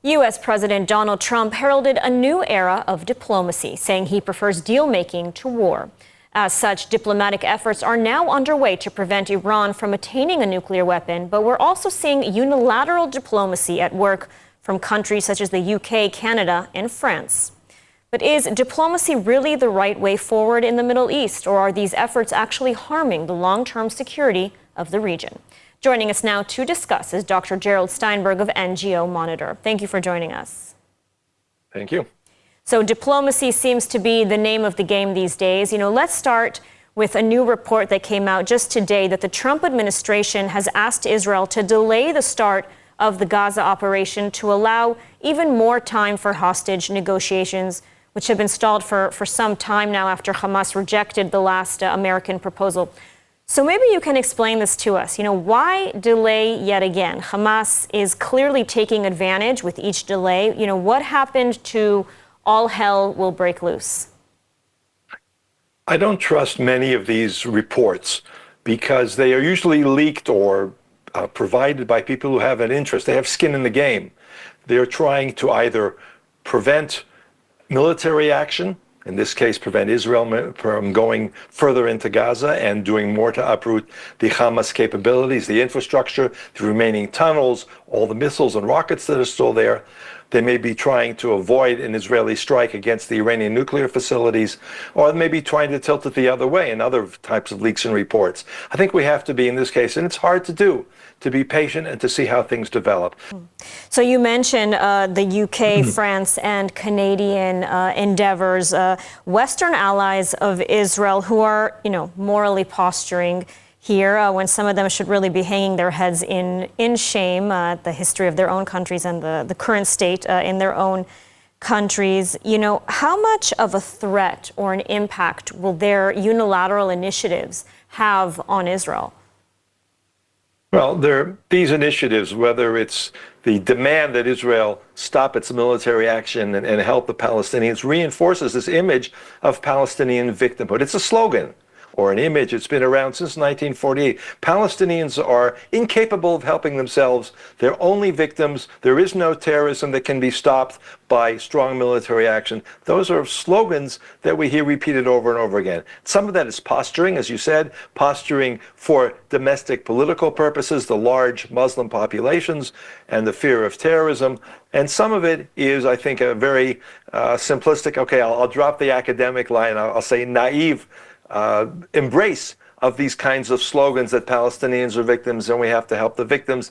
U.S. President Donald Trump heralded a new era of diplomacy, saying he prefers deal-making to war. As such, diplomatic efforts are now underway to prevent Iran from attaining a nuclear weapon, but we're also seeing unilateral diplomacy at work from countries such as the UK, Canada, and France. But is diplomacy really the right way forward in the Middle East, or are these efforts actually harming the long-term security of the region? Joining us now to discuss is Dr. Gerald Steinberg of NGO Monitor. Thank you for joining us. Thank you. So diplomacy seems to be the name of the game these days. Let's start with a new report that came out just today that the Trump administration has asked Israel to delay the start of the Gaza operation to allow even more time for hostage negotiations, which have been stalled for some time now after Hamas rejected the last American proposal. So maybe you can explain this to us. Why delay yet again? Hamas is clearly taking advantage with each delay. What happened to all hell will break loose? I don't trust many of these reports because they are usually leaked or provided by people who have an interest. They have skin in the game. They're trying to either prevent military action, in this case, prevent Israel from going further into Gaza and doing more to uproot the Hamas capabilities, the infrastructure, the remaining tunnels, all the missiles and rockets that are still there. They may be trying to avoid an Israeli strike against the Iranian nuclear facilities, or they may be trying to tilt it the other way in other types of leaks and reports. I think we have to be, in this case, and it's hard to do, to be patient and to see how things develop. So you mentioned the UK, France, and Canadian endeavors, Western allies of Israel who are, morally posturing here when some of them should really be hanging their heads in shame at the history of their own countries and the current state in their own countries. How much of a threat or an impact will their unilateral initiatives have on Israel? Well, these initiatives, whether it's the demand that Israel stop its military action and help the Palestinians, reinforces this image of Palestinian victimhood. It's a slogan or an image. It's been around since 1948. Palestinians are incapable of helping themselves. They're only victims. There is no terrorism that can be stopped by strong military action. Those are slogans that we hear repeated over and over again. Some of that is posturing, as you said, posturing for domestic political purposes, the large Muslim populations and the fear of terrorism. And some of it is, I think, a very simplistic, okay, I'll drop the academic line, I'll say naive embrace of these kinds of slogans that Palestinians are victims and we have to help the victims.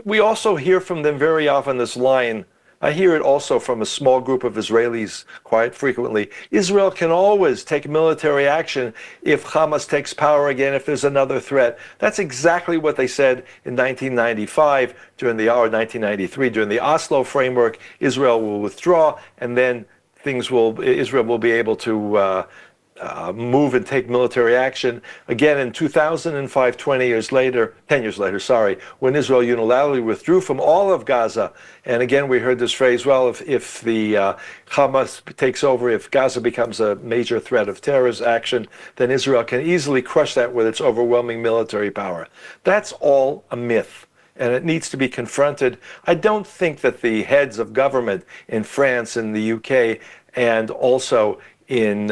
We also hear from them very often this line. I hear it also from a small group of Israelis quite frequently. Israel can always take military action if Hamas takes power again, if there's another threat. That's exactly what they said in 1995 or 1993 during the Oslo framework. Israel will withdraw, and then Israel will be able to move and take military action. Again, in 2005, 10 years later, when Israel unilaterally withdrew from all of Gaza. And again, we heard this phrase, well, if the Hamas takes over, if Gaza becomes a major threat of terrorist action, then Israel can easily crush that with its overwhelming military power. That's all a myth, and it needs to be confronted. I don't think that the heads of government in France and the UK and also in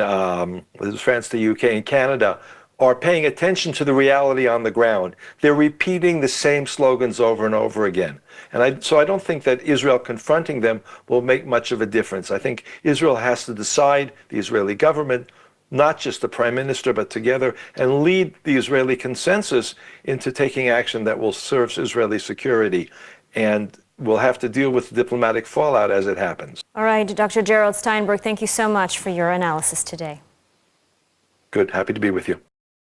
France, the UK, and Canada are paying attention to the reality on the ground. They're repeating the same slogans over and over again. And so I don't think that Israel confronting them will make much of a difference. I think Israel has to decide, the Israeli government, not just the prime minister, but together, and lead the Israeli consensus into taking action that will serve Israeli security. And we'll have to deal with the diplomatic fallout as it happens. All right, Dr. Gerald Steinberg, thank you so much for your analysis today. Good. Happy to be with you.